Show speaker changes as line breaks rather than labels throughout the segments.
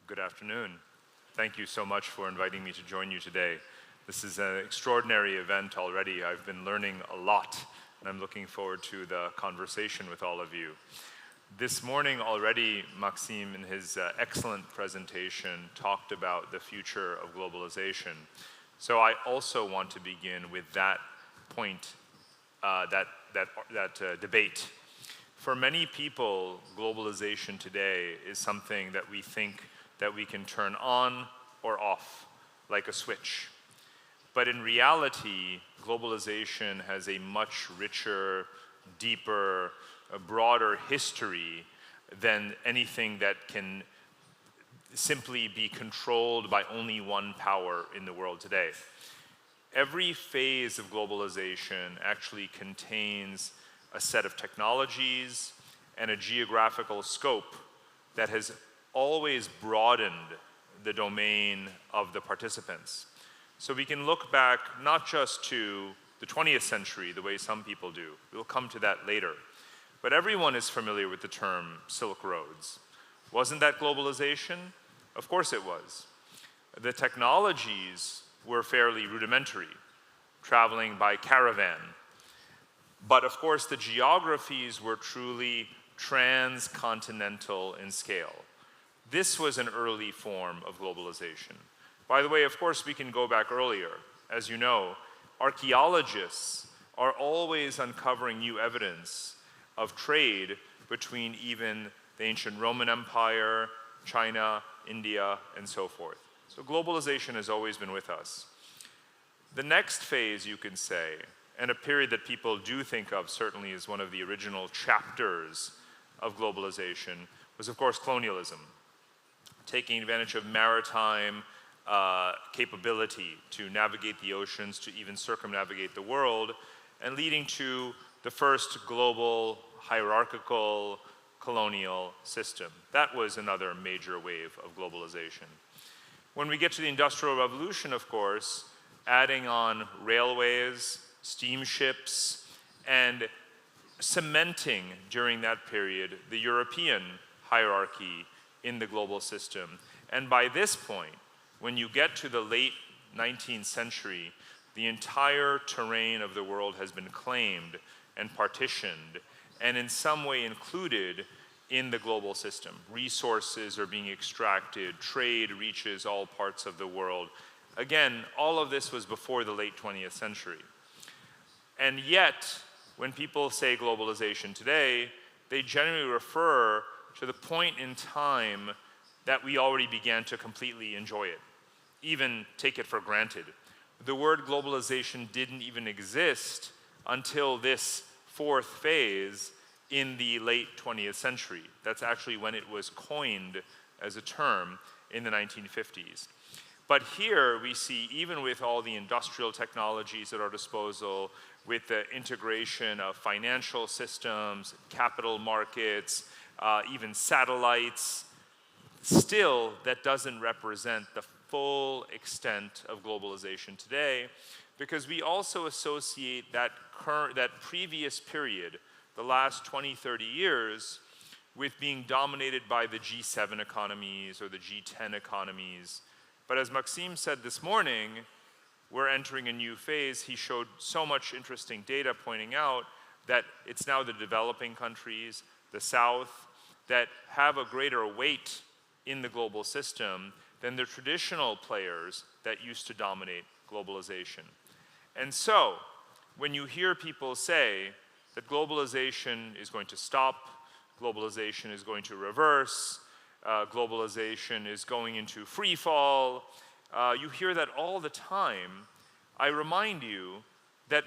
Good afternoon. Thank you so much for inviting me to join you today. This is an extraordinary event already. I've been learning a lot, and I'm looking forward to the conversation with all of you. This morning already, Maxime, in his excellent presentation, talked about the future of globalization. So I also want to begin with that point, that debate. For many people, globalization today is something that we think that we can turn on or off, like a switch. But in reality, globalization has a much richer, deeper, a broader history than anything that can simply be controlled by only one power in the world today. Every phase of globalization actually contains a set of technologies and a geographical scope that has always broadened the domain of the participants. So we can look back not just to the 20th century, the way some people do. We'll come to that later. But everyone is familiar with the term Silk Roads. Wasn't that globalization? Of course it was. The technologies were fairly rudimentary, traveling by caravan. But of course, the geographies were truly transcontinental in scale. This was an early form of globalization. By the way, of course, we can go back earlier. As you know, archaeologists are always uncovering new evidence of trade between even the ancient Roman Empire, China, India, and so forth. So globalization has always been with us. The next phase, you can say, and a period that people do think of certainly as one of the original chapters of globalization, was of course colonialism, taking advantage of maritime capability to navigate the oceans, to even circumnavigate the world, and leading to the first global hierarchical colonial system. That was another major wave of globalization. When we get to the Industrial Revolution, of course, adding on railways, steamships, and cementing during that period the European hierarchy in the global system. And by this point, when you get to the late 19th century, the entire terrain of the world has been claimed and partitioned, and in some way included in the global system. Resources are being extracted, trade reaches all parts of the world. Again, all of this was before the late 20th century. And yet, when people say globalization today, they generally refer to the point in time that we already began to completely enjoy it, even take it for granted. The word globalization didn't even exist until this fourth phase in the late 20th century. That's actually when it was coined as a term in the 1950s. But here we see, even with all the industrial technologies at our disposal, with the integration of financial systems, capital markets, even satellites, still that doesn't represent the full extent of globalization today, because we also associate that previous period, the last 20, 30 years, with being dominated by the G7 economies or the G10 economies. But as Maxime said this morning, we're entering a new phase. He showed so much interesting data pointing out that it's now the developing countries, the South, that have a greater weight in the global system than the traditional players that used to dominate globalization. And so, when you hear people say that globalization is going to stop, globalization is going to reverse, globalization is going into free fall, you hear that all the time. I remind you that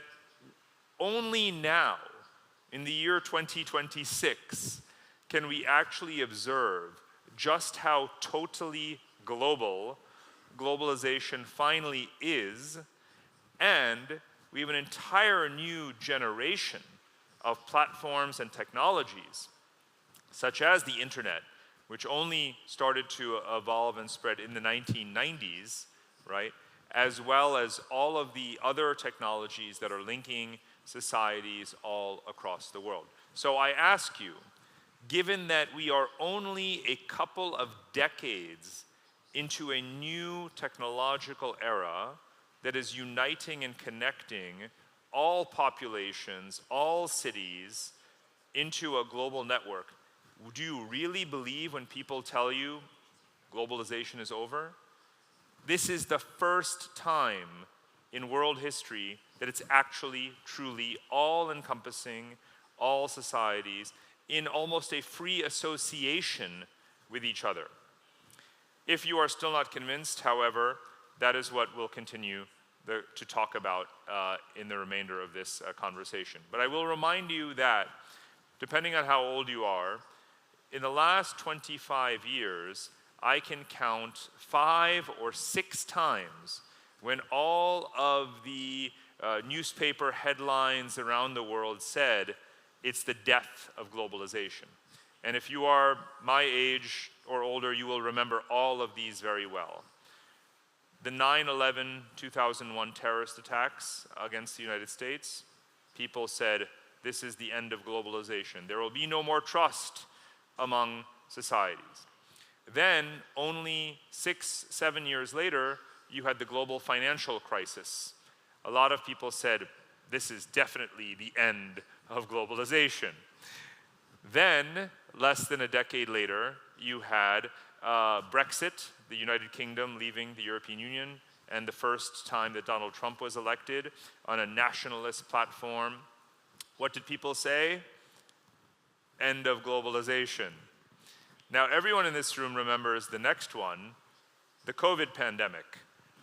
only now, in the year 2026, can we actually observe just how totally global globalization finally is, and we have an entire new generation of platforms and technologies, such as the internet, which only started to evolve and spread in the 1990s, right? As well as all of the other technologies that are linking societies all across the world. So I ask you, given that we are only a couple of decades into a new technological era that is uniting and connecting all populations, all cities, into a global network. Do you really believe when people tell you globalization is over? This is the first time in world history that it's actually, truly, all-encompassing, all societies, in almost a free association with each other. If you are still not convinced, however, that is what we'll continue to talk about in the remainder of this conversation. But I will remind you that, depending on how old you are, in the last 25 years, I can count 5 or 6 times when all of the newspaper headlines around the world said, it's the death of globalization. And if you are my age or older, you will remember all of these very well. The 9/11/2001 terrorist attacks against the United States, people said, this is the end of globalization. There will be no more trust among societies. Then, only 6, 7 years later, you had the global financial crisis. A lot of people said, this is definitely the end of globalization. Then, less than a decade later, you had Brexit, the United Kingdom leaving the European Union, and the first time that Donald Trump was elected on a nationalist platform. What did people say? End of globalization. Now, everyone in this room remembers the next one, the COVID pandemic,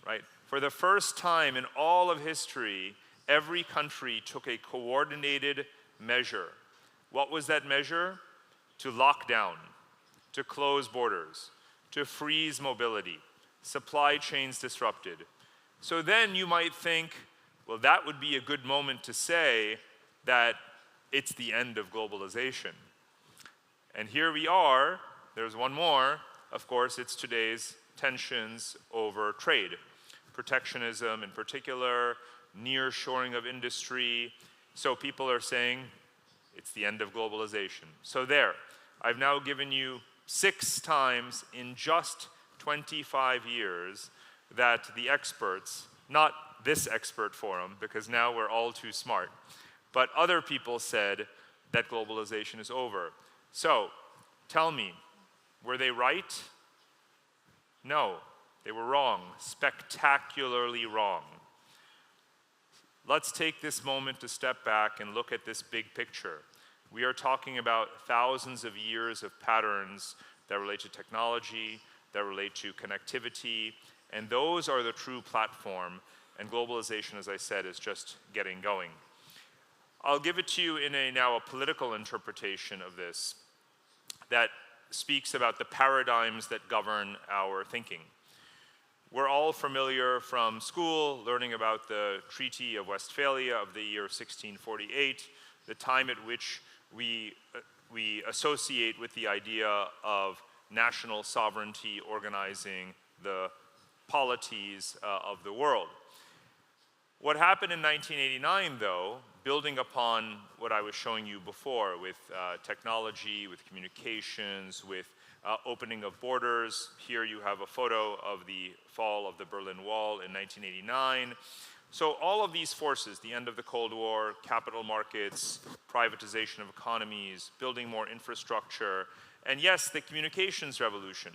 right? For the first time in all of history, every country took a coordinated measure. What was that measure? To lock down, to close borders, to freeze mobility, supply chains disrupted. So then you might think, well, that would be a good moment to say that it's the end of globalization. And here we are, there's one more. Of course, it's today's tensions over trade. Protectionism in particular, nearshoring of industry. So people are saying, it's the end of globalization. So there, I've now given you 6 times in just 25 years that the experts, not this expert forum, because now we're all too smart, but other people said that globalization is over. So, tell me, were they right? No, they were wrong, spectacularly wrong. Let's take this moment to step back and look at this big picture. We are talking about thousands of years of patterns that relate to technology, that relate to connectivity, and those are the true platform, and globalization, as I said, is just getting going. I'll give it to you in now a political interpretation of this that speaks about the paradigms that govern our thinking. We're all familiar from school, learning about the Treaty of Westphalia of the year 1648, the time at which we associate with the idea of national sovereignty organizing the polities of the world. What happened in 1989, though, building upon what I was showing you before with technology, with communications, with opening of borders. Here you have a photo of the fall of the Berlin Wall in 1989. So all of these forces, the end of the Cold War, capital markets, privatization of economies, building more infrastructure, and yes, the communications revolution.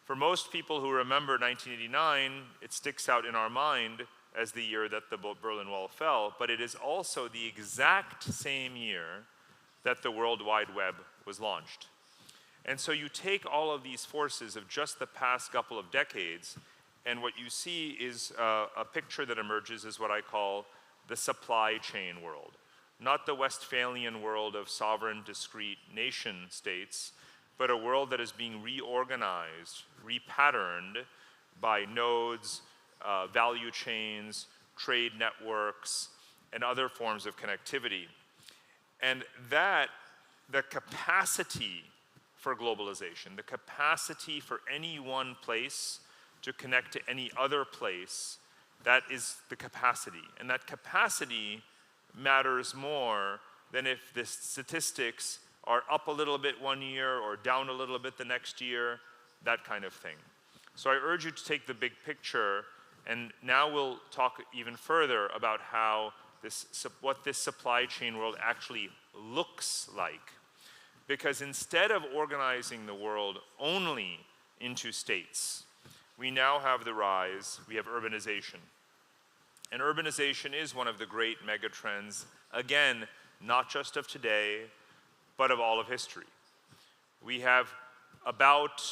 For most people who remember 1989, it sticks out in our mind as the year that the Berlin Wall fell, but it is also the exact same year that the World Wide Web was launched. And so you take all of these forces of just the past couple of decades, and what you see is a picture that emerges as what I call the supply chain world. Not the Westphalian world of sovereign, discrete nation states, but a world that is being reorganized, repatterned by nodes, value chains, trade networks, and other forms of connectivity. And that, the capacity for globalization, the capacity for any one place to connect to any other place, that is the capacity. And that capacity matters more than if the statistics are up a little bit one year or down a little bit the next year, that kind of thing. So I urge you to take the big picture, and now we'll talk even further about how what this supply chain world actually looks like. Because instead of organizing the world only into states, we now have the rise, we have urbanization. And urbanization is one of the great megatrends, again, not just of today, but of all of history. We have about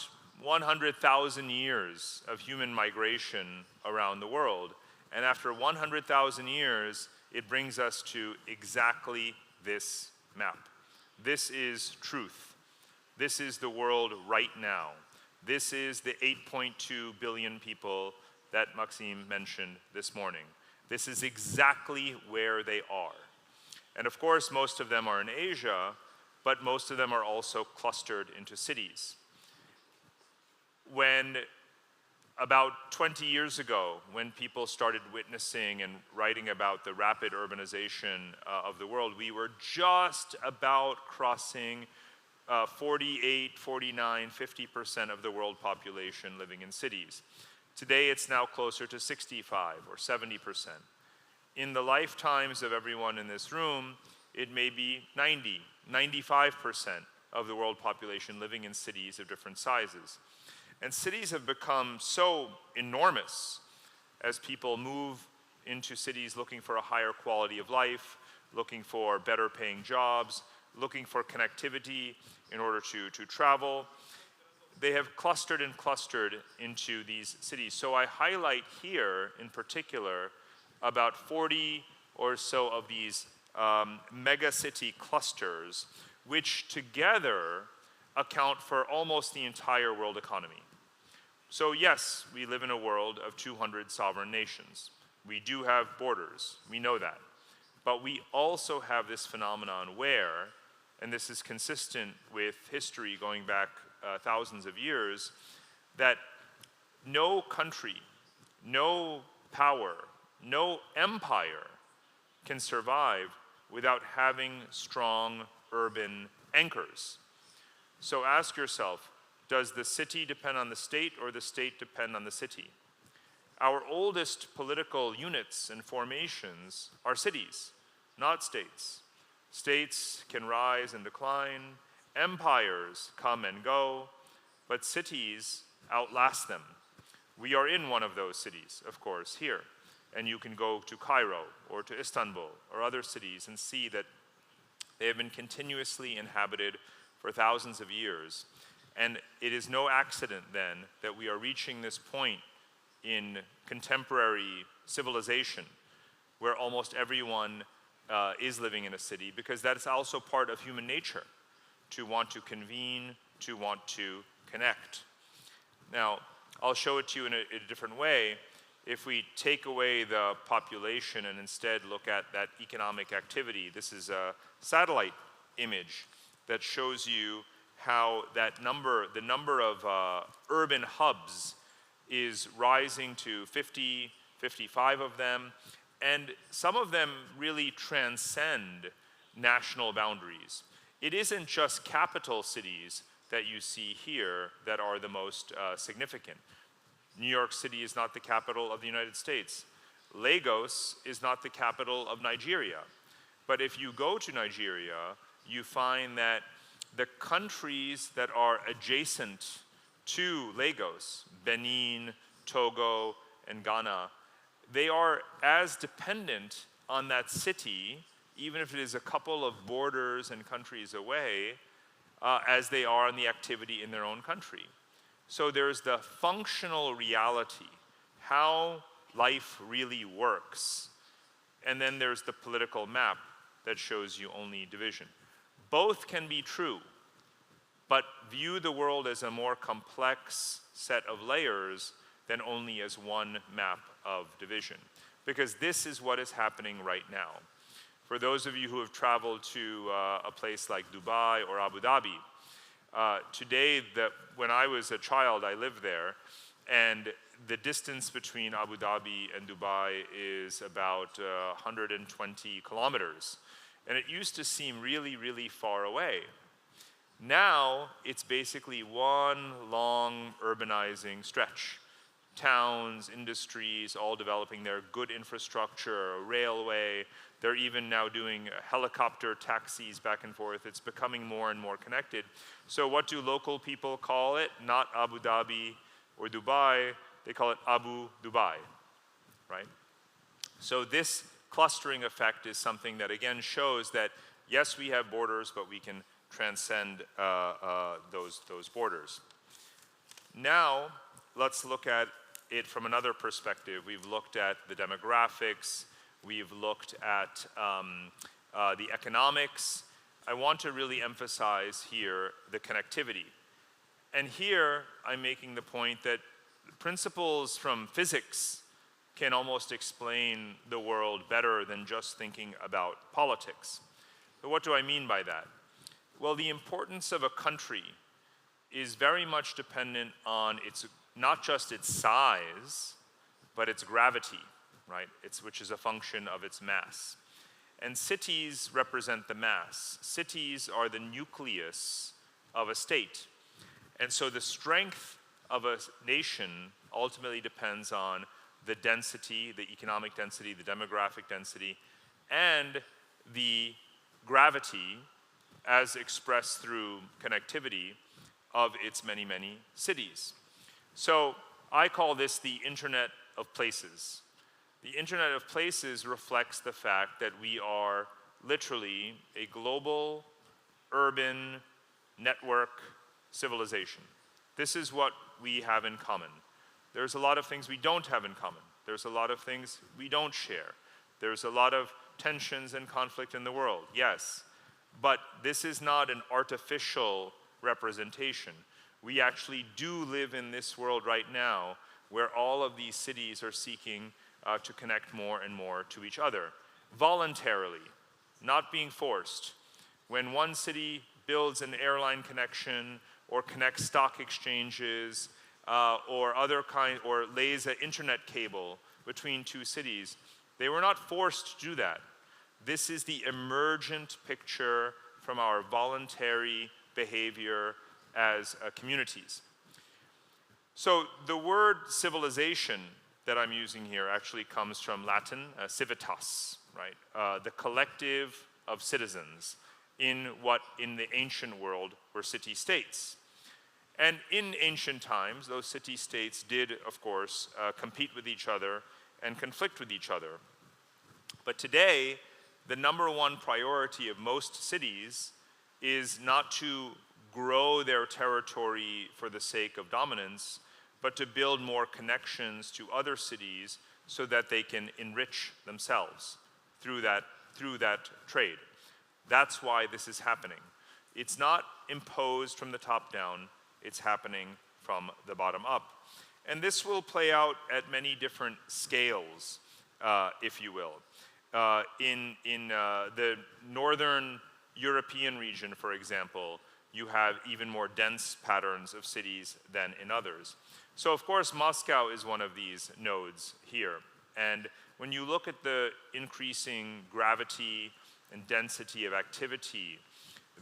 100,000 years of human migration around the world. And after 100,000 years, it brings us to exactly this map. This is truth. This is the world right now. This is the 8.2 billion people that Maxime mentioned this morning. This is exactly where they are. And of course, most of them are in Asia, but most of them are also clustered into cities. When about 20 years ago, when people started witnessing and writing about the rapid urbanization of the world, we were just about crossing 48, 49, 50% of the world population living in cities. Today, it's now closer to 65 or 70%. In the lifetimes of everyone in this room, it may be 90, 95% of the world population living in cities of different sizes. And cities have become so enormous as people move into cities looking for a higher quality of life, looking for better paying jobs, looking for connectivity in order to travel. They have clustered and clustered into these cities. So I highlight here in particular about 40 or so of these mega city clusters, which together account for almost the entire world economy. So yes, we live in a world of 200 sovereign nations. We do have borders, we know that. But we also have this phenomenon where, and this is consistent with history going back thousands of years, that no country, no power, no empire can survive without having strong urban anchors. So ask yourself, does the city depend on the state or the state depend on the city? Our oldest political units and formations are cities, not states. States can rise and decline, empires come and go, but cities outlast them. We are in one of those cities, of course, here. And you can go to Cairo or to Istanbul or other cities and see that they have been continuously inhabited for thousands of years. And it is no accident then that we are reaching this point in contemporary civilization where almost everyone is living in a city, because that is also part of human nature, to want to convene, to want to connect. Now, I'll show it to you in a different way. If we take away the population and instead look at that economic activity, this is a satellite image that shows you how that number, the number of urban hubs is rising to 50, 55 of them, and some of them really transcend national boundaries. It isn't just capital cities that you see here that are the most significant. New York City is not the capital of the United States. Lagos is not the capital of Nigeria. But if you go to Nigeria, you find that the countries that are adjacent to Lagos, Benin, Togo, and Ghana, they are as dependent on that city, even if it is a couple of borders and countries away, as they are on the activity in their own country. So there's the functional reality, how life really works, and then there's the political map that shows you only division. Both can be true, but view the world as a more complex set of layers than only as one map of division, because this is what is happening right now. For those of you who have traveled to a place like Dubai or Abu Dhabi, today, when I was a child, I lived there, and the distance between Abu Dhabi and Dubai is about 120 kilometers. And it used to seem really, really far away. Now, it's basically one long urbanizing stretch. Towns, industries, all developing their good infrastructure, a railway. They're even now doing helicopter taxis back and forth. It's becoming more and more connected. So what do local people call it? Not Abu Dhabi or Dubai, they call it Abu Dubai, right? So this clustering effect is something that again shows that yes, we have borders, but we can transcend those borders. Now, let's look at it from another perspective. We've looked at the demographics, we've looked at the economics. I want to really emphasize here the connectivity. And here, I'm making the point that principles from physics can almost explain the world better than just thinking about politics. But what do I mean by that? Well, the importance of a country is very much dependent on its, not just its size, but its gravity, right? Which is a function of its mass. And cities represent the mass. Cities are the nucleus of a state. And so the strength of a nation ultimately depends on the density, the economic density, the demographic density, and the gravity as expressed through connectivity of its many, many cities. So I call this the Internet of Places. The Internet of Places reflects the fact that we are literally a global, urban, network civilization. This is what we have in common. There's a lot of things we don't have in common. There's a lot of things we don't share. There's a lot of tensions and conflict in the world, yes. But this is not an artificial representation. We actually do live in this world right now where all of these cities are seeking to connect more and more to each other, voluntarily, not being forced. When one city builds an airline connection or connects stock exchanges or lays an internet cable between two cities, they were not forced to do that. This is the emergent picture from our voluntary behavior as communities. So the word civilization that I'm using here actually comes from Latin, civitas, right? The collective of citizens in what in the ancient world were city-states. And in ancient times, those city-states did, of course, compete with each other and conflict with each other. But today, the number one priority of most cities is not to grow their territory for the sake of dominance, but to build more connections to other cities so that they can enrich themselves through that trade. That's why this is happening. It's not imposed from the top down, it's happening from the bottom up. And this will play out at many different scales, if you will. In the northern European region, for example, you have even more dense patterns of cities than in others. So of course, Moscow is one of these nodes here. And when you look at the increasing gravity and density of activity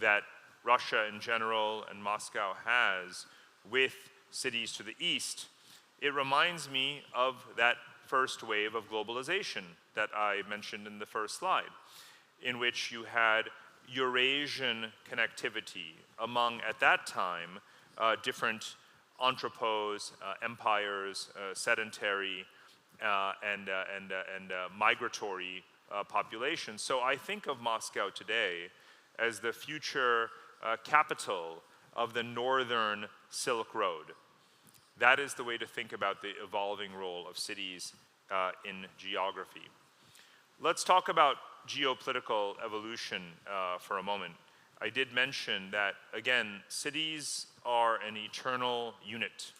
that Russia in general and Moscow has with cities to the east, it reminds me of that first wave of globalization that I mentioned in the first slide, in which you had Eurasian connectivity among, at that time, different entrepôts, empires, sedentary and migratory populations. So I think of Moscow today as the future capital of the northern Silk Road. That is the way to think about the evolving role of cities in geography. Let's talk about geopolitical evolution for a moment. I did mention that, again, cities are an eternal unit.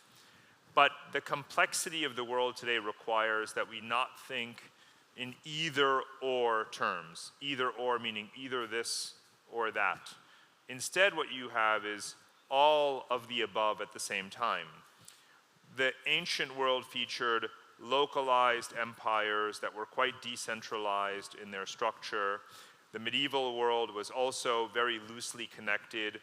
But the complexity of the world today requires that we not think in either-or terms. Either-or meaning either this or that. Instead, what you have is all of the above at the same time. The ancient world featured localized empires that were quite decentralized in their structure. The medieval world was also very loosely connected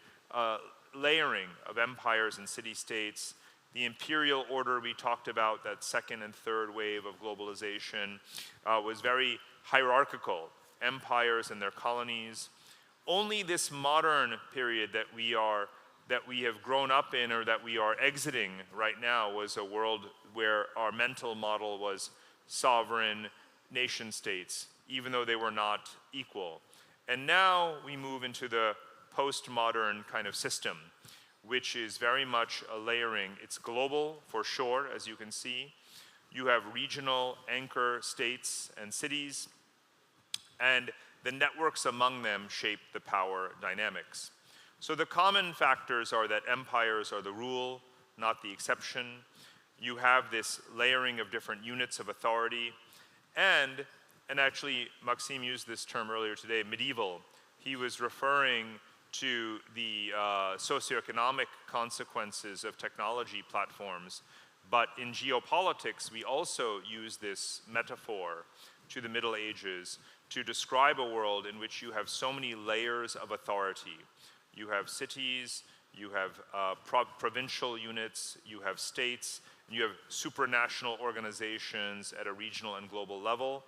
layering of empires and city-states. The imperial order we talked about, that second and third wave of globalization, was very hierarchical, empires and their colonies. Only this modern period that we have grown up in, or that we are exiting right now, was a world where our mental model was sovereign nation states, even though they were not equal. And now we move into the postmodern kind of system, which is very much a layering. It's global for sure, as you can see. You have regional anchor states and cities, and the networks among them shape the power dynamics. So the common factors are that empires are the rule, not the exception. You have this layering of different units of authority, and actually Maxime used this term earlier today, medieval. He was referring to the socioeconomic consequences of technology platforms. But in geopolitics, we also use this metaphor to the Middle Ages to describe a world in which you have so many layers of authority. You have cities, you have provincial units, you have states, you have supranational organizations at a regional and global level.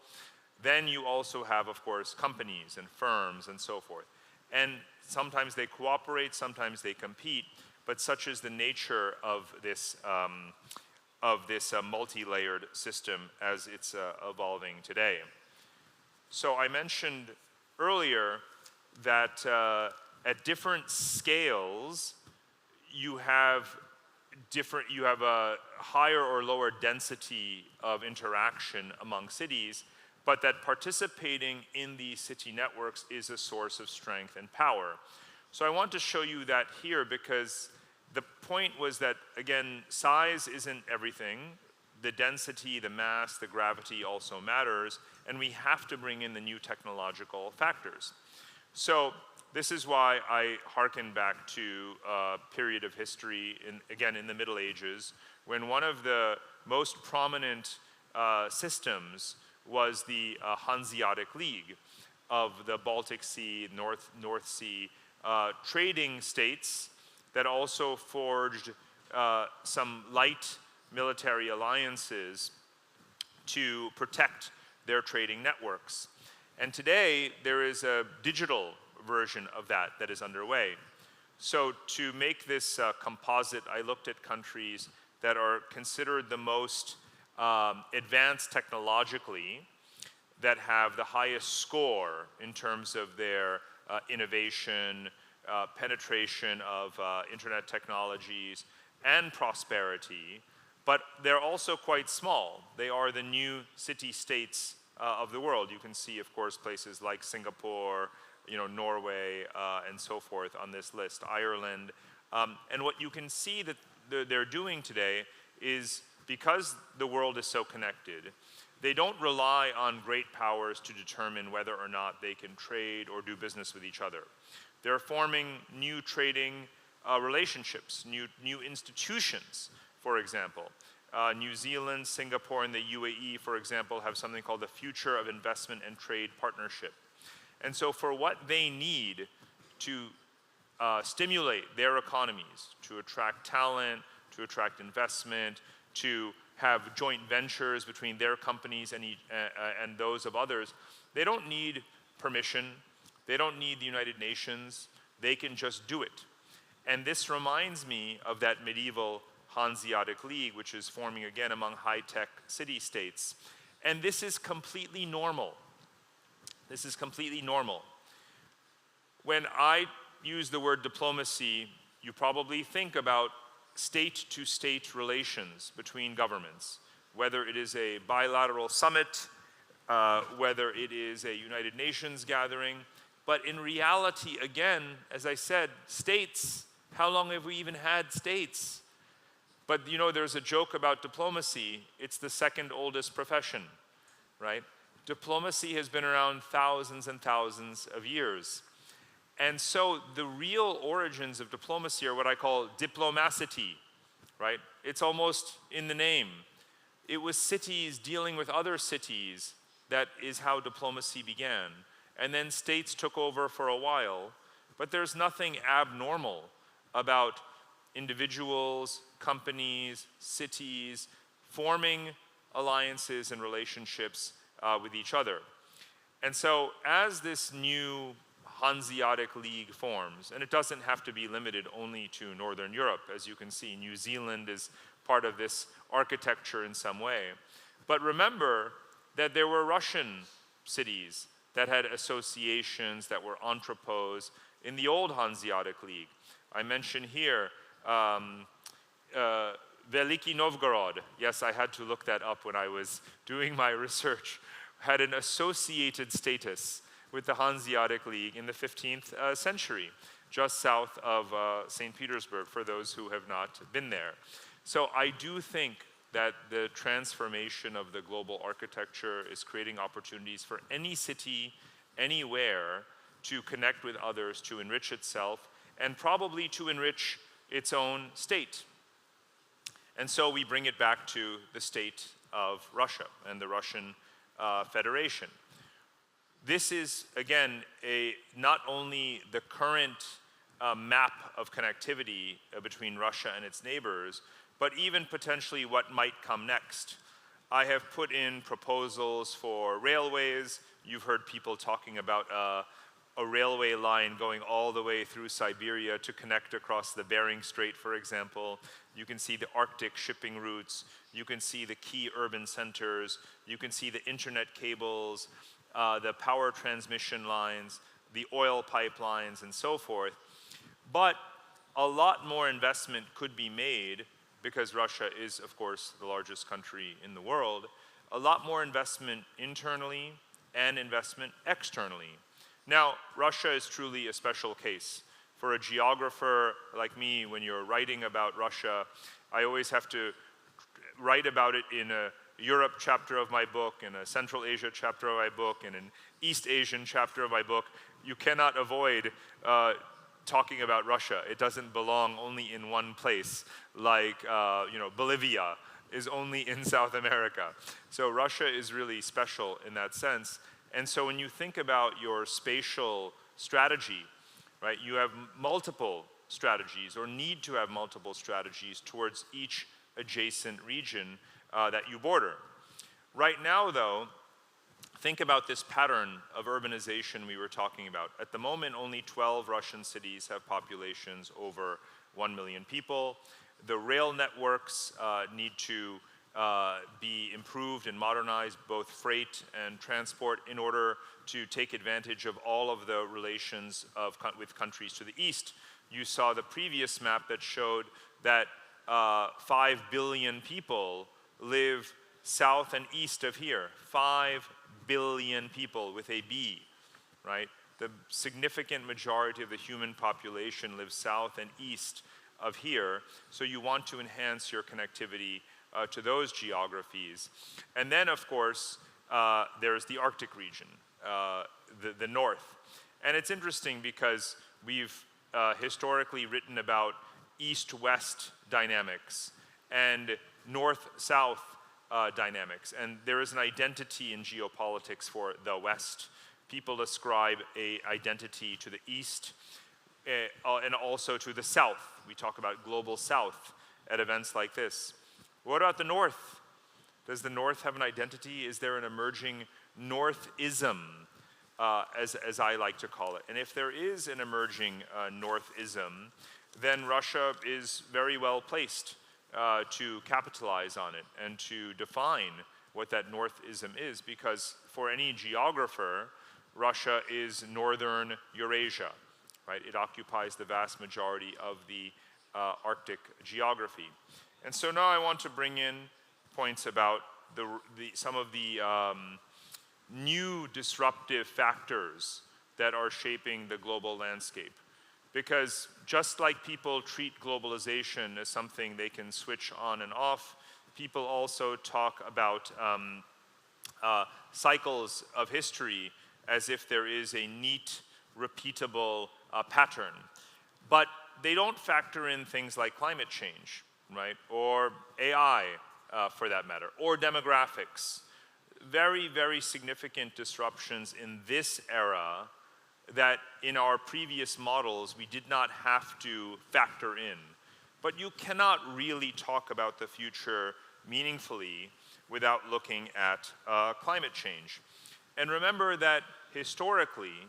Then you also have, of course, companies and firms and so forth. And sometimes they cooperate, sometimes they compete, but such is the nature of this multi-layered system as it's evolving today. So I mentioned earlier that at different scales, you have a higher or lower density of interaction among cities, but that participating in these city networks is a source of strength and power. So I want to show you that here, because the point was that, again, size isn't everything. The density, the mass, the gravity also matters, and we have to bring in the new technological factors. So this is why I hearken back to a period of history, again in the Middle Ages, when one of the most prominent systems was the Hanseatic League of the Baltic Sea, North Sea, trading states that also forged some light military alliances to protect their trading networks. And today, there is a digital version of that is underway. So to make this composite, I looked at countries that are considered the most advanced technologically, that have the highest score in terms of their innovation, penetration of internet technologies, and prosperity, but they're also quite small. They are the new city-states of the world. You can see, of course, places like Singapore, Norway, and so forth on this list, Ireland. And what you can see that they're doing today is, because the world is so connected, they don't rely on great powers to determine whether or not they can trade or do business with each other. They're forming new trading relationships, new institutions, for example. New Zealand, Singapore, and the UAE, for example, have something called the Future of Investment and Trade Partnership. And so for what they need to stimulate their economies, to attract talent, to attract investment, to have joint ventures between their companies and those of others, they don't need permission, they don't need the United Nations, they can just do it. And this reminds me of that medieval Hanseatic League, which is forming again among high-tech city-states. And this is completely normal. This is completely normal. When I use the word diplomacy, you probably think about state-to-state relations between governments, whether it is a bilateral summit, whether it is a United Nations gathering. But in reality, again, as I said, states, how long have we even had states? But there's a joke about diplomacy. It's the second oldest profession, right? Diplomacy has been around thousands and thousands of years. And so the real origins of diplomacy are what I call diplomacity, right? It's almost in the name. It was cities dealing with other cities. That is how diplomacy began. And then states took over for a while. But there's nothing abnormal about individuals, companies, cities forming alliances and relationships with each other. And so as this new Hanseatic League forms, and it doesn't have to be limited only to Northern Europe. As you can see, New Zealand is part of this architecture in some way. But remember that there were Russian cities that had associations, that were entrepôts in the old Hanseatic League. I mention here Veliki Novgorod. Yes, I had to look that up when I was doing my research. Had an associated status with the Hanseatic League in the 15th century, just south of St. Petersburg, for those who have not been there. So I do think that the transformation of the global architecture is creating opportunities for any city, anywhere, to connect with others, to enrich itself, and probably to enrich its own state. And so we bring it back to the state of Russia and the Russian Federation. This is, again, not only the current map of connectivity between Russia and its neighbors, but even potentially what might come next. I have put in proposals for railways. You've heard people talking about a railway line going all the way through Siberia to connect across the Bering Strait, for example. You can see the Arctic shipping routes. You can see the key urban centers. You can see the internet cables, the power transmission lines, the oil pipelines, and so forth. But a lot more investment could be made, because Russia is, of course, the largest country in the world, a lot more investment internally and investment externally. Now, Russia is truly a special case. For a geographer like me, when you're writing about Russia, I always have to write about it in a Europe chapter of my book, in a Central Asia chapter of my book, and an East Asian chapter of my book. You cannot avoid talking about Russia. It doesn't belong only in one place, like Bolivia is only in South America. So Russia is really special in that sense. And so when you think about your spatial strategy, right, you have multiple strategies, or need to have multiple strategies towards each adjacent region that you border. Right now, though, think about this pattern of urbanization we were talking about. At the moment, only 12 Russian cities have populations over 1 million people. The rail networks need to be improved and modernized, both freight and transport, in order to take advantage of all of the relations with countries to the east. You saw the previous map that showed that 5 billion people live south and east of here. 5 billion people with a B, right? The significant majority of the human population lives south and east of here, so you want to enhance your connectivity to those geographies. And then, of course, there's the Arctic region, the north. And it's interesting because we've historically written about east-west dynamics and north-south dynamics. And there is an identity in geopolitics for the West. People ascribe an identity to the East and also to the South. We talk about global South at events like this. What about the North? Does the North have an identity? Is there an emerging Northism, as I like to call it? And if there is an emerging Northism, then Russia is very well placed to capitalize on it and to define what that Northism is, because for any geographer, Russia is northern Eurasia, right? It occupies the vast majority of the Arctic geography. And so now I want to bring in points about some of the new disruptive factors that are shaping the global landscape. Because just like people treat globalization as something they can switch on and off, people also talk about cycles of history as if there is a neat, repeatable pattern. But they don't factor in things like climate change, right? Or AI, for that matter, or demographics. Very, very significant disruptions in this era that in our previous models we did not have to factor in. But you cannot really talk about the future meaningfully without looking at climate change. And remember that historically,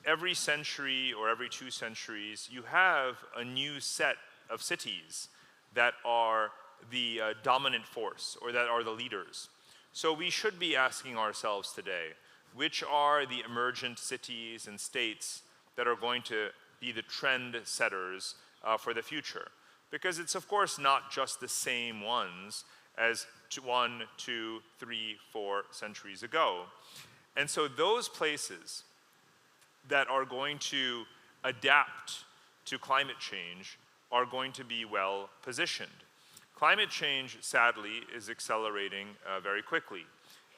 every century or every 2 centuries, you have a new set of cities that are the dominant force or that are the leaders. So we should be asking ourselves today, which are the emergent cities and states that are going to be the trend setters for the future? Because it's of course not just the same ones as 1, 2, 3, 4 centuries ago. And so those places that are going to adapt to climate change are going to be well positioned. Climate change, sadly, is accelerating very quickly.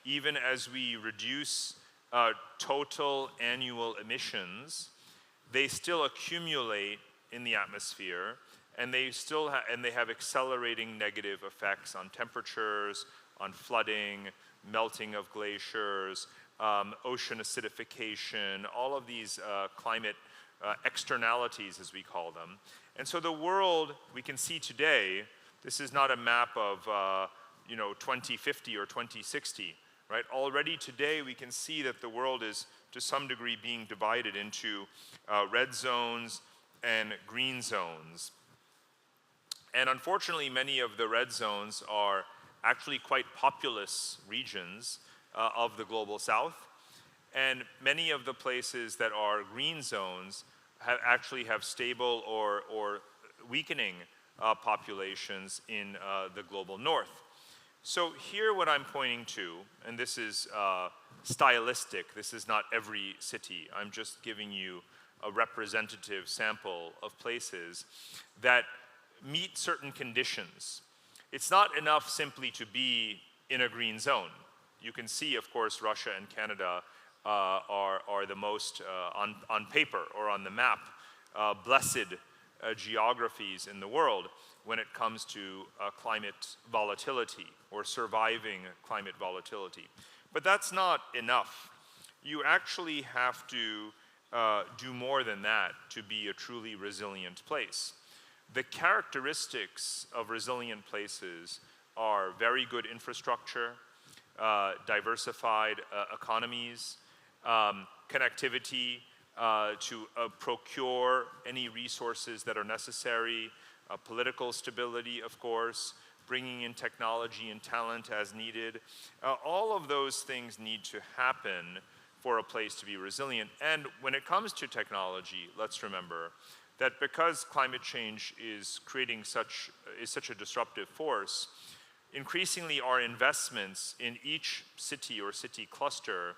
Even as we reduce total annual emissions, they still accumulate in the atmosphere, and they have accelerating negative effects on temperatures, on flooding, melting of glaciers, ocean acidification, all of these climate externalities, as we call them. And so the world we can see today, this is not a map of 2050 or 2060, right? Already today we can see that the world is to some degree being divided into red zones and green zones. And unfortunately, many of the red zones are actually quite populous regions of the global south. And many of the places that are green zones actually have stable or weakening populations in the global north. So here what I'm pointing to, and this is stylistic, this is not every city, I'm just giving you a representative sample of places that meet certain conditions. It's not enough simply to be in a green zone. You can see, of course, Russia and Canada are the most, on paper or on the map, blessed geographies in the world when it comes to climate volatility or surviving climate volatility. But that's not enough. You actually have to do more than that to be a truly resilient place. The characteristics of resilient places are very good infrastructure, diversified economies, connectivity to procure any resources that are necessary, political stability, of course, bringing in technology and talent as needed. All of those things need to happen for a place to be resilient. And when it comes to technology, let's remember that because climate change is creating such a disruptive force, increasingly our investments in each city or city cluster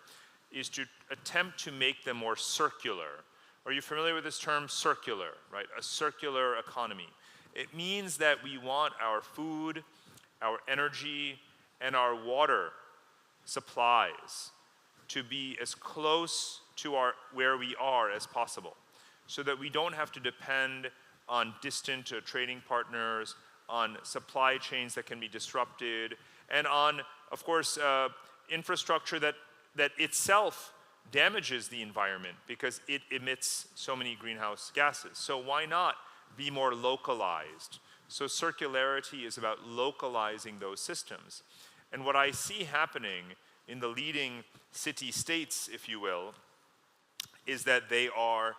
is to attempt to make them more circular. Are you familiar with this term, circular, right? A circular economy. It means that we want our food, our energy, and our water supplies to be as close to where we are as possible, so that we don't have to depend on distant trading partners, on supply chains that can be disrupted, and on, of course, infrastructure that itself damages the environment because it emits so many greenhouse gases. So why not be more localized? So circularity is about localizing those systems. And what I see happening in the leading city-states, if you will, is that they are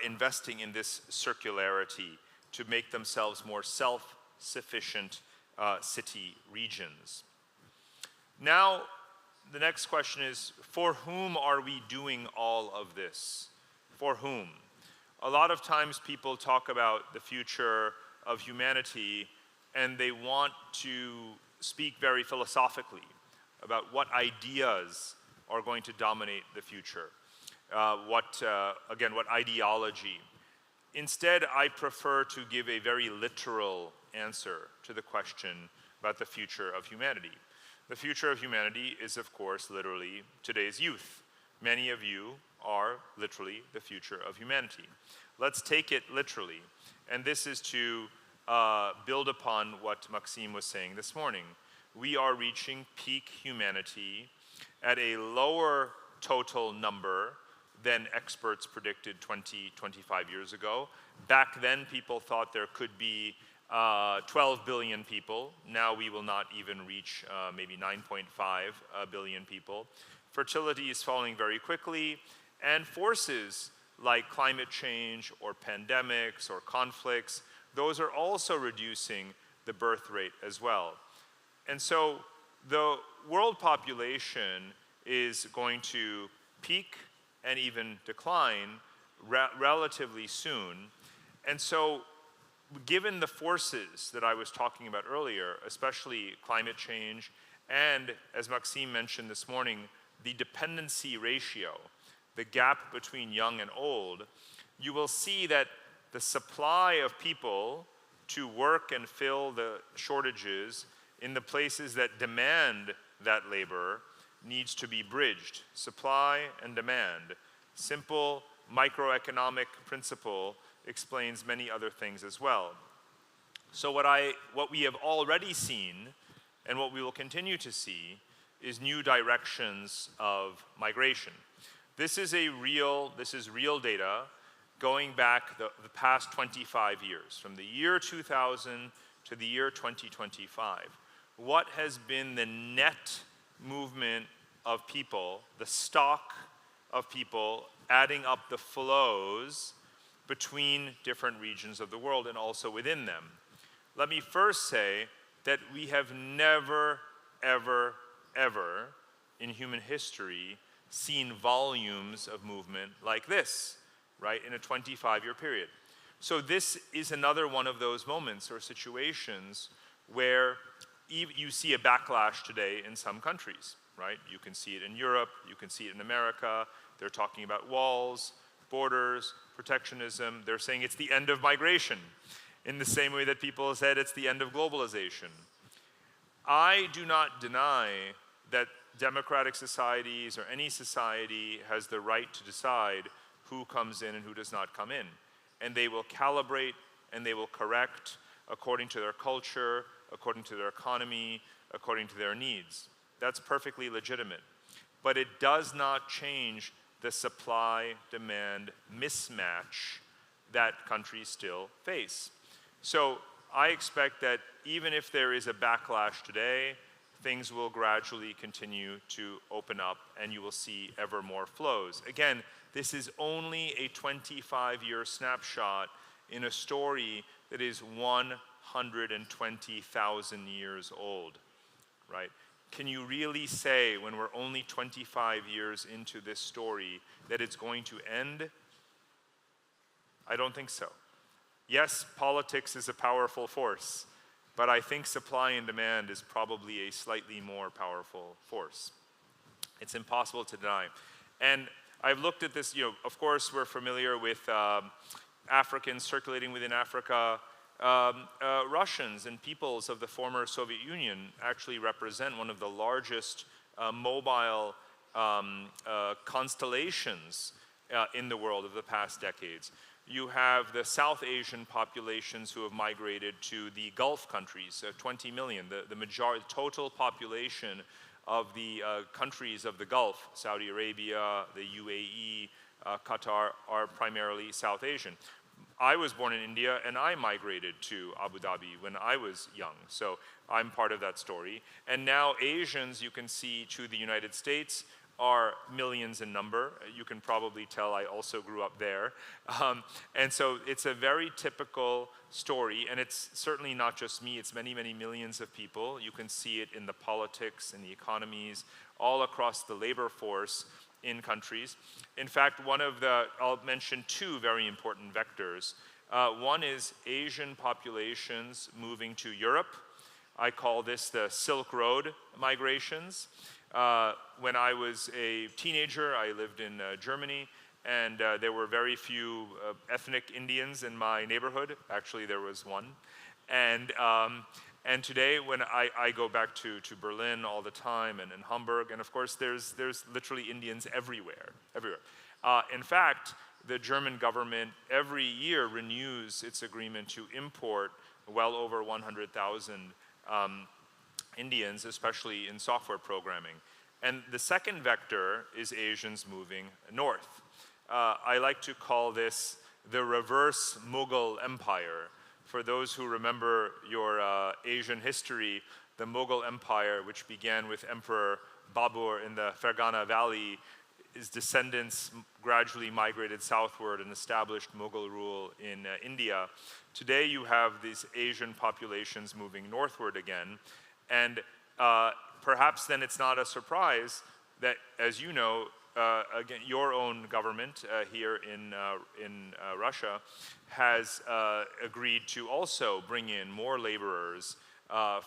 investing in this circularity to make themselves more self-sufficient city regions. Now, the next question is, for whom are we doing all of this? For whom? A lot of times people talk about the future of humanity and they want to speak very philosophically about what ideas are going to dominate the future. What ideology. Instead, I prefer to give a very literal answer to the question about the future of humanity. The future of humanity is, of course, literally today's youth. Many of you are literally the future of humanity. Let's take it literally. And this is to build upon what Maxime was saying this morning. We are reaching peak humanity at a lower total number than experts predicted 20, 25 years ago. Back then, people thought there could be 12 billion people. Now we will not even reach maybe 9.5 billion people. Fertility is falling very quickly, and forces like climate change or pandemics or conflicts, those are also reducing the birth rate as well. And so the world population is going to peak and even decline relatively soon. And so given the forces that I was talking about earlier, especially climate change, and as Maxime mentioned this morning, the dependency ratio, the gap between young and old, you will see that the supply of people to work and fill the shortages in the places that demand that labor needs to be bridged. Supply and demand. Simple microeconomic principle explains many other things as well. So what we have already seen and what we will continue to see is new directions of migration. This is real data going back the past 25 years, from the year 2000 to the year 2025. What has been the net movement of people, the stock of people, adding up the flows between different regions of the world and also within them? Let me first say that we have never, ever, ever in human history seen volumes of movement like this, right, in a 25-year period. So this is another one of those moments or situations where you see a backlash today in some countries, right? You can see it in Europe, you can see it in America. They're talking about walls, borders, protectionism. They're saying it's the end of migration, in the same way that people said it's the end of globalization. I do not deny that democratic societies or any society has the right to decide who comes in and who does not come in. And they will calibrate and they will correct according to their culture, according to their economy, according to their needs. That's perfectly legitimate. But it does not change the supply-demand mismatch that countries still face. So I expect that even if there is a backlash today, things will gradually continue to open up and you will see ever more flows. Again, this is only a 25-year snapshot in a story that is 120,000 years old, right? Can you really say, when we're only 25 years into this story, that it's going to end? I don't think so. Yes, politics is a powerful force, but I think supply and demand is probably a slightly more powerful force. It's impossible to deny. And I've looked at this, of course we're familiar with Africans circulating within Africa. Russians and peoples of the former Soviet Union actually represent one of the largest mobile constellations in the world of the past decades. You have the South Asian populations who have migrated to the Gulf countries, 20 million. The total population of the countries of the Gulf, Saudi Arabia, the UAE, Qatar, are primarily South Asian. I was born in India and I migrated to Abu Dhabi when I was young, so I'm part of that story. And now Asians, you can see, to the United States are millions in number. You can probably tell I also grew up there. And so it's a very typical story, and it's certainly not just me, it's many, many millions of people. You can see it in the politics and the economies, all across the labor force in countries. In fact, I'll mention two very important vectors. One is Asian populations moving to Europe. I call this the Silk Road migrations. When I was a teenager, I lived in Germany, and there were very few ethnic Indians in my neighborhood. Actually, there was one. And today, when I go back to Berlin all the time and in Hamburg, and of course, there's literally Indians everywhere. In fact, the German government every year renews its agreement to import well over 100,000 Indians, especially in software programming. And the second vector is Asians moving north. I like to call this the reverse Mughal Empire. For those who remember your Asian history, the Mughal Empire, which began with Emperor Babur in the Fergana Valley, his descendants gradually migrated southward and established Mughal rule in India. Today you have these Asian populations moving northward again, and perhaps then it's not a surprise that, as you know, again, your own government here in Russia has agreed to also bring in more laborers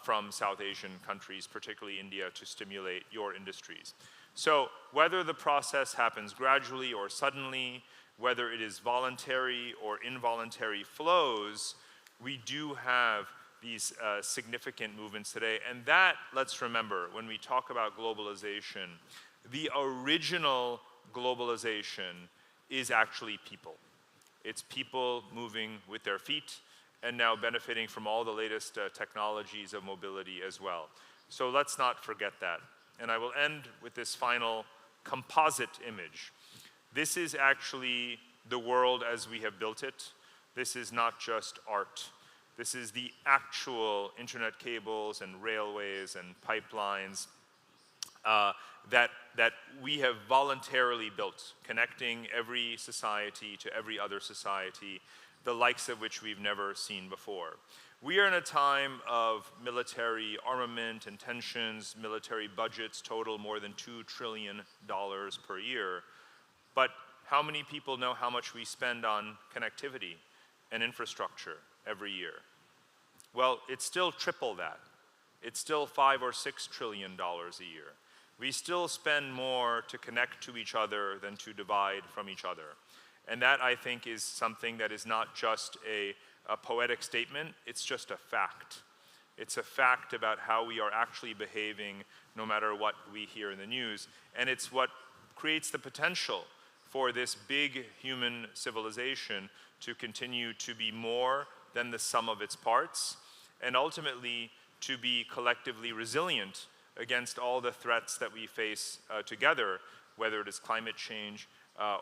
from South Asian countries, particularly India, to stimulate your industries. So whether the process happens gradually or suddenly, whether it is voluntary or involuntary flows, we do have these significant movements today. And that, let's remember, when we talk about globalization, the original globalization is actually people. It's people moving with their feet and now benefiting from all the latest technologies of mobility as well. So let's not forget that. And I will end with this final composite image. This is actually the world as we have built it. This is not just art. This is the actual internet cables and railways and pipelines that we have voluntarily built, connecting every society to every other society, the likes of which we've never seen before. We are in a time of military armament and tensions. Military budgets total more than $2 trillion per year. But how many people know how much we spend on connectivity and infrastructure every year? Well, it's still triple that. It's still $5 or $6 trillion a year. We still spend more to connect to each other than to divide from each other. And that, I think, is something that is not just a poetic statement, it's just a fact. It's a fact about how we are actually behaving no matter what we hear in the news. And it's what creates the potential for this big human civilization to continue to be more than the sum of its parts, and ultimately to be collectively resilient against all the threats that we face together, whether it is climate change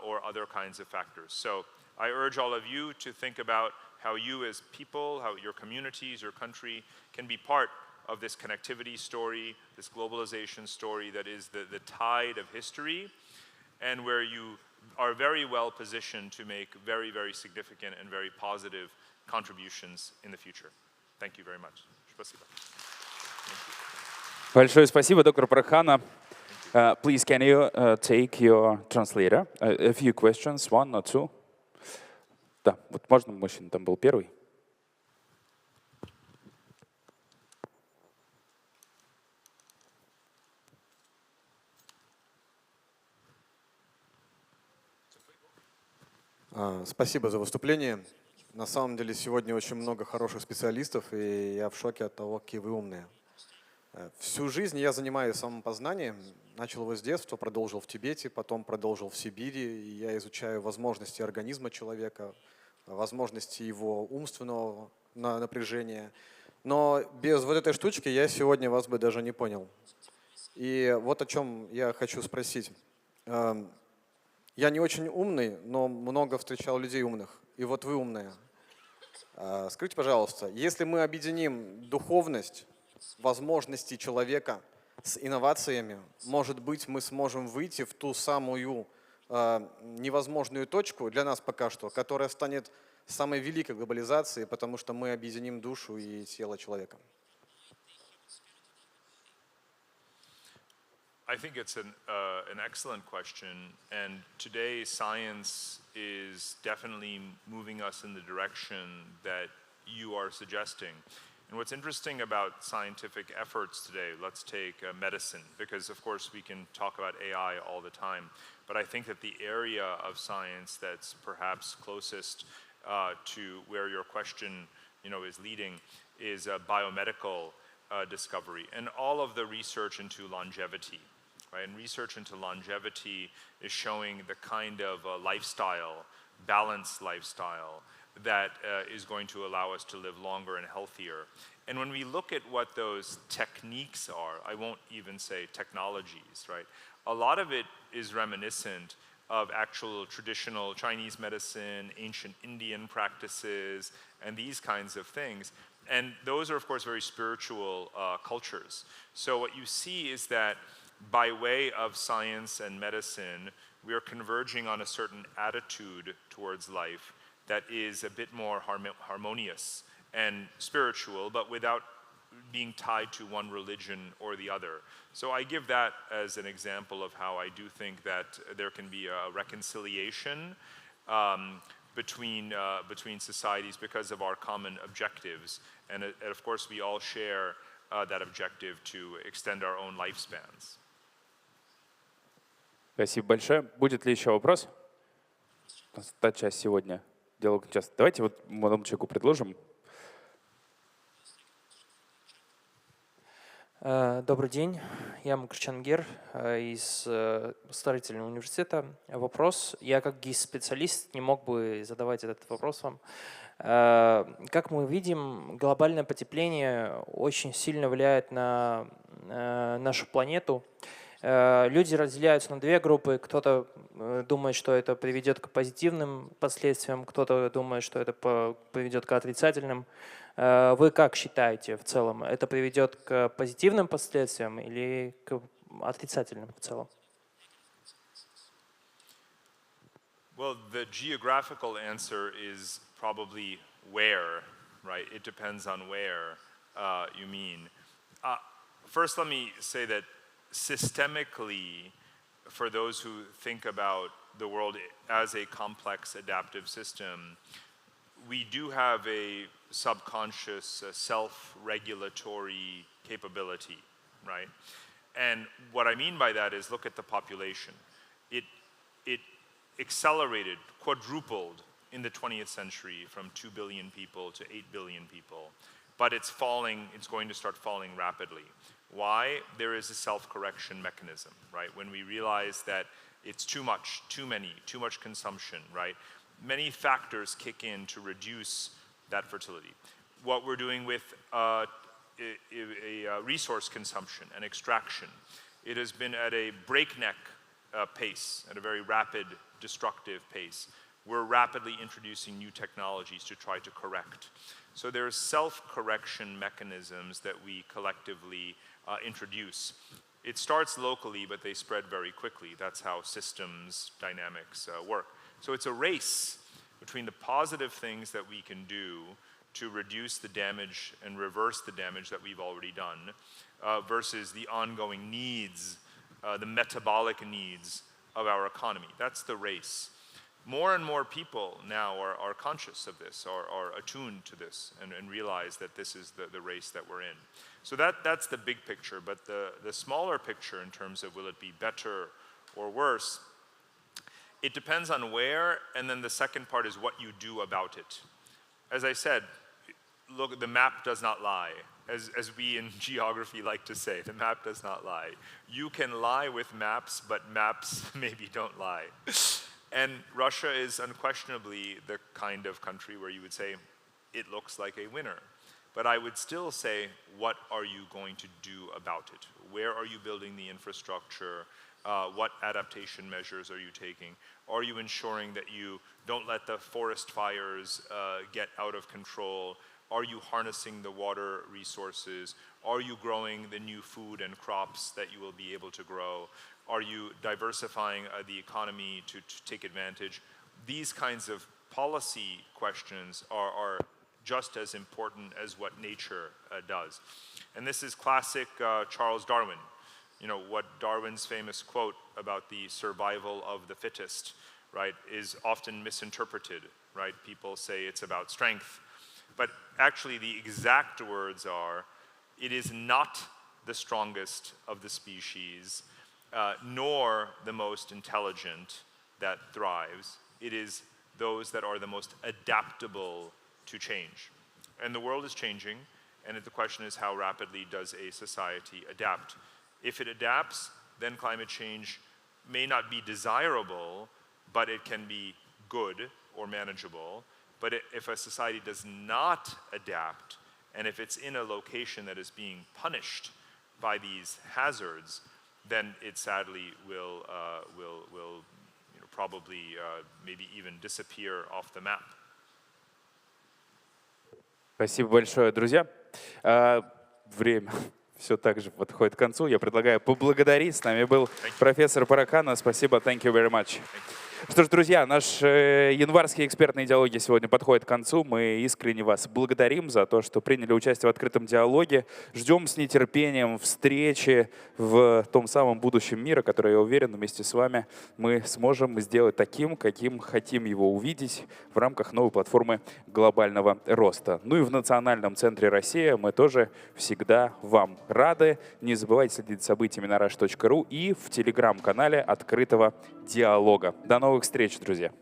or other kinds of factors. So I urge all of you to think about how you as people, how your communities, your country can be part of this connectivity story, this globalization story that is the tide of history, and where you are very well positioned to make very, very significant and very positive contributions in the future. Thank you very much. Спасибо.
Большое спасибо, доктор Parag Khanna. Please, can you take your translator? A few questions, one or two. Да, вот можно, мужчина там был первый.
Спасибо за выступление. На самом деле сегодня очень много хороших специалистов, и я в шоке от того, какие вы умные. Всю жизнь я занимаюсь самопознанием. Начал его с детства, продолжил в Тибете, потом продолжил в Сибири. И я изучаю возможности организма человека, возможности его умственного напряжения. Но без вот этой штучки я сегодня вас бы даже не понял. И вот о чем я хочу спросить. Я не очень умный, но много встречал людей умных. И вот вы умные. Скажите, пожалуйста, если мы объединим духовность, возможности человека с инновациями, может быть, мы сможем выйти в ту самую невозможную точку для нас пока что, которая станет самой великой глобализацией, потому что мы объединим душу и тело человека.
I think it's an excellent question, and today science is definitely moving us in the direction that you are suggesting. And what's interesting about scientific efforts today, let's take medicine, because of course we can talk about AI all the time, but I think that the area of science that's perhaps closest to where your question is leading is biomedical discovery and all of the research into longevity. Right? And research into longevity is showing the kind of lifestyle, balanced lifestyle, that is going to allow us to live longer and healthier. And when we look at what those techniques are, I won't even say technologies, right? A lot of it is reminiscent of actual traditional Chinese medicine, ancient Indian practices, and these kinds of things. And those are, of course, very spiritual cultures. So what you see is that by way of science and medicine, we are converging on a certain attitude towards life that is a bit more harmonious and spiritual, but without being tied to one religion or the other. So I give that as an example of how I do think that there can be a reconciliation between societies because of our common objectives. And of course, we all share that objective to extend our own lifespans.
Спасибо большое. Будет ли еще вопрос? Та часть сегодня. Диалог час. Давайте вот молодому человеку предложим.
Добрый день, я Мукрчангер из строительного университета. Вопрос, я как специалист не мог бы задавать этот вопрос вам. Как мы видим, глобальное потепление очень сильно влияет на нашу планету. Люди разделяются на две группы. Кто-то думает, что это приведет к позитивным последствиям, кто-то думает, что это приведет к отрицательным. Вы как считаете в целом? Это приведет к позитивным последствиям или к отрицательным в целом?
Well, the geographical answer is probably where, right? It depends on where you mean. First, let me say that systemically, for those who think about the world as a complex adaptive system, we do have a subconscious self-regulatory capability, right? And what I mean by that is look at the population. It accelerated, quadrupled in the 20th century from 2 billion people to 8 billion people. But it's falling, it's going to start falling rapidly. Why? There is a self-correction mechanism, right? When we realize that it's too much, too many, too much consumption, right? Many factors kick in to reduce that fertility. What we're doing with resource consumption and extraction, it has been at a breakneck pace, at a very rapid, destructive pace. We're rapidly introducing new technologies to try to correct. So there's self-correction mechanisms that we collectively introduce. It starts locally, but they spread very quickly. That's how systems dynamics work. So it's a race between the positive things that we can do to reduce the damage and reverse the damage that we've already done versus the ongoing needs, the metabolic needs of our economy. That's the race. More and more people now are conscious of this, are attuned to this, and realize that this is the race that we're in. So that's the big picture, but the smaller picture in terms of will it be better or worse, it depends on where, and then the second part is what you do about it. As I said, look, the map does not lie. As we in geography like to say, the map does not lie. You can lie with maps, but maps maybe don't lie. And Russia is unquestionably the kind of country where you would say, it looks like a winner. But I would still say, what are you going to do about it? Where are you building the infrastructure? What adaptation measures are you taking? Are you ensuring that you don't let the forest fires get out of control? Are you harnessing the water resources? Are you growing the new food and crops that you will be able to grow? Are you diversifying the economy to take advantage? These kinds of policy questions are just as important as what nature does. And this is classic Charles Darwin. You know, what Darwin's famous quote about the survival of the fittest, right, is often misinterpreted, right? People say it's about strength. But actually the exact words are, it is not the strongest of the species, nor the most intelligent that thrives. It is those that are the most adaptable to change. And the world is changing, and the question is how rapidly does a society adapt? If it adapts, then climate change may not be desirable, but it can be good or manageable. But if a society does not adapt, and if it's in a location that is being punished by these hazards, then it sadly will probably maybe even disappear off the map.
Спасибо большое, друзья. Время все так же подходит к концу. Я предлагаю поблагодарить. С нами был профессор Параг Khanna. Спасибо. Thank you very much. Что ж, друзья, наши январские экспертные диалоги сегодня подходят к концу. Мы искренне вас благодарим за то, что приняли участие в открытом диалоге. Ждем с нетерпением встречи в том самом будущем мира, который, я уверен, вместе с вами мы сможем сделать таким, каким хотим его увидеть в рамках новой платформы глобального роста. Ну и в Национальном центре «Россия» мы тоже всегда вам рады. Не забывайте следить за событиями на rush.ru и в телеграм-канале открытого диалога. До новых встреч, друзья!